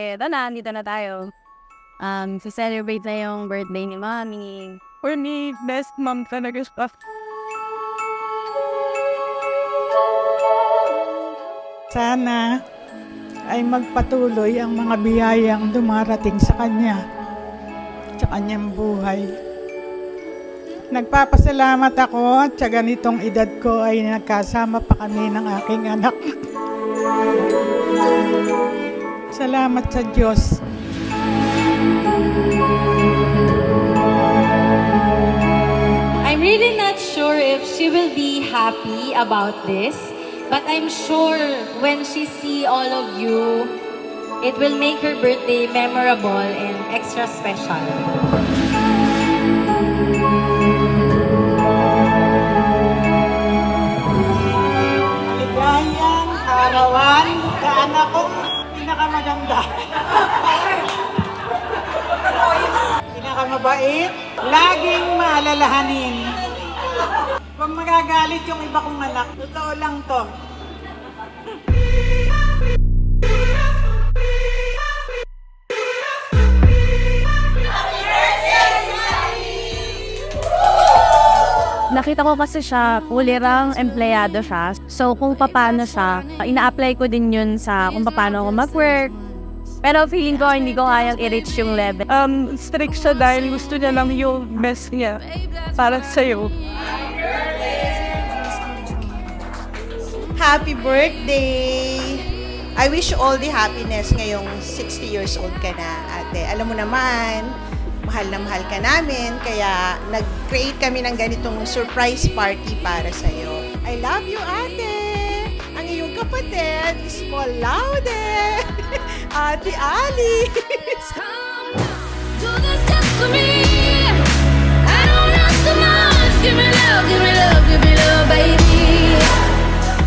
Eto na, andito na tayo. Celebrate na yung birthday ni Mami. Or ni best mom talaga siya. Sana ay magpatuloy ang mga biyayang dumarating sa kanya, sa kanyang buhay. Nagpapasalamat ako at sa ganitong edad ko ay nagkasama pa kami ng aking anak. Salamat sa Diyos. I'm really not sure if she will be happy about this, but I'm sure when she see all of you, it will make her birthday memorable and extra special. Maligayang karawan sa anak kong pinakamaganda. Pinakamabait, laging maalalahanin. Huwag magagalit yung iba kong anak. Totoo lang to. Nakita ko kasi siya, kulirang empleyado siya. So kung paano siya, ina-apply ko din yun sa kung paano ako mag-work. Pero feeling ko hindi ko kayang i-reach yung level. Strict siya dahil gusto niya lang yung best niya para sa'yo. Happy birthday! I wish you all the happiness ngayong 60 years old ka na, ate. Alam mo naman, mahal na mahal ka namin, kaya nag-create kami ng ganitong surprise party para sa'yo. I love you, ate! Ang iyong kapatid, Small Laude! Ate Alice! Do this just for me. I don't ask so much. Give me love, give me love, give me love, baby.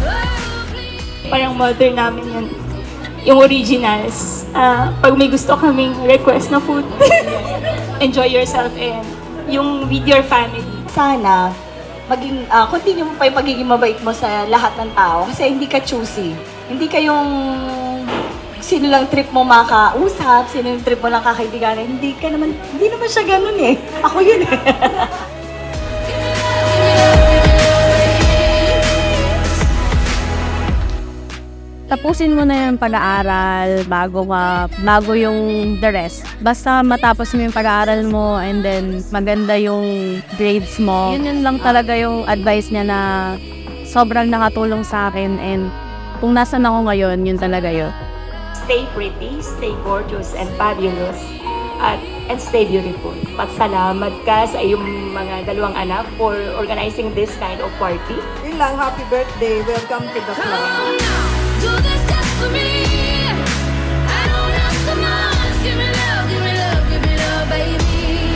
Oh, please. Parang mother namin yun. Yung originals. Pag may gusto kaming request na food, enjoy yourself and yung with your family. Sana maging continue mo pa yung pagiging mabait mo sa lahat ng tao kasi hindi ka choosy. Hindi ka yung sino lang trip mo makausap, sino yung trip mo lang kakaibiganan. Hindi naman siya ganun eh. Ako yun eh. Tapusin mo na yung pag-aaral bago yung the rest. Basta matapos mo yung pag-aaral mo and then maganda yung grades mo. Yun lang talaga yung advice niya na sobrang nakatulong sa akin and kung nasan ako ngayon, yun talaga yun. Stay pretty, stay gorgeous and fabulous, and stay beautiful. Pagsalamat ka sa iyong mga dalawang anak for organizing this kind of party. Yun lang, happy birthday. Welcome to the club. Do this just for me. I don't ask so much. Give me love, give me love, give me love, baby.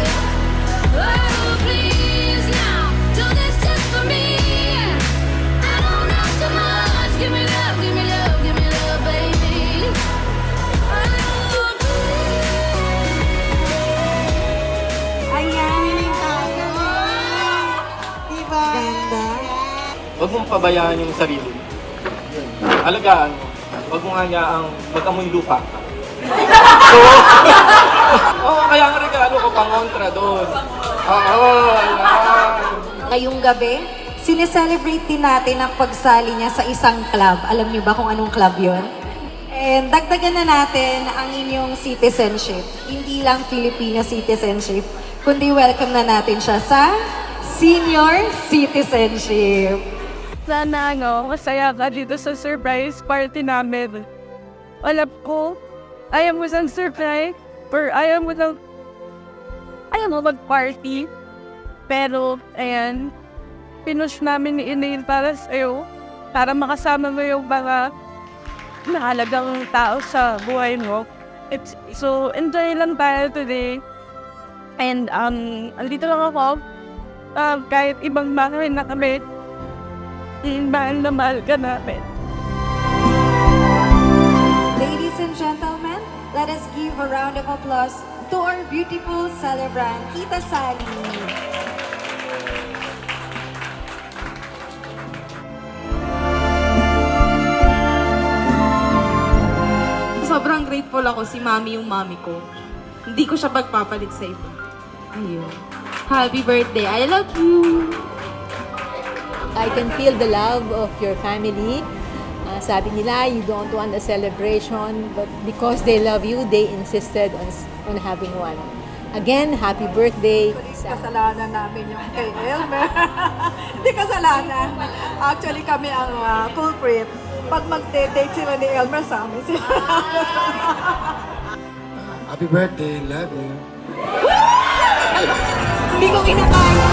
Oh, please now. Do this just for me. I don't ask so much. Give me love, give me love, give me love, baby. Oh, Ayan, tayo. Diba? Ganda. Huwag mong pabayaan yung sarili mo. Alagaan mo. Huwag mong hayaang mag-amoy lupa. So, kaya ang regalo ko pangontra doon. Ayan. Ngayong gabi, sineselebrate din natin ang pagsali niya sa isang club. Alam niyo ba kung anong club yon? And dagdagan na natin ang inyong citizenship. Hindi lang Filipino citizenship, kundi welcome na natin siya sa senior citizenship. Sana masaya ka dito sa surprise party namin. Alam ko, ayaw mo sang surprise, or ayaw mo mag-party. Pero, ayan, pinush namin ni Elaine para sa'yo, para makasama mo yung mga mahalagang tao sa buhay mo. So, enjoy lang tayo today. And, andito lang ako, kahit ibang bagay na kami, mahal na mahal ka namin. Ladies and gentlemen, let us give a round of applause to our beautiful celebrant, Tita Sally. Sobrang grateful ako si mami yung mami ko. Hindi ko siya pagpapalit sa iba. Ayun. Happy birthday. I love you. I can feel the love of your family. Sabi nila, you don't want a celebration, but because they love you, they insisted on having one. Again, happy birthday. Kasalanan namin yung kay Elmer. Hindi kasalanan. Actually, kami ang culprit. Pag mag-date sila ni Elmer sa amin sila. Happy birthday, love you. Hindi ko kinakaya.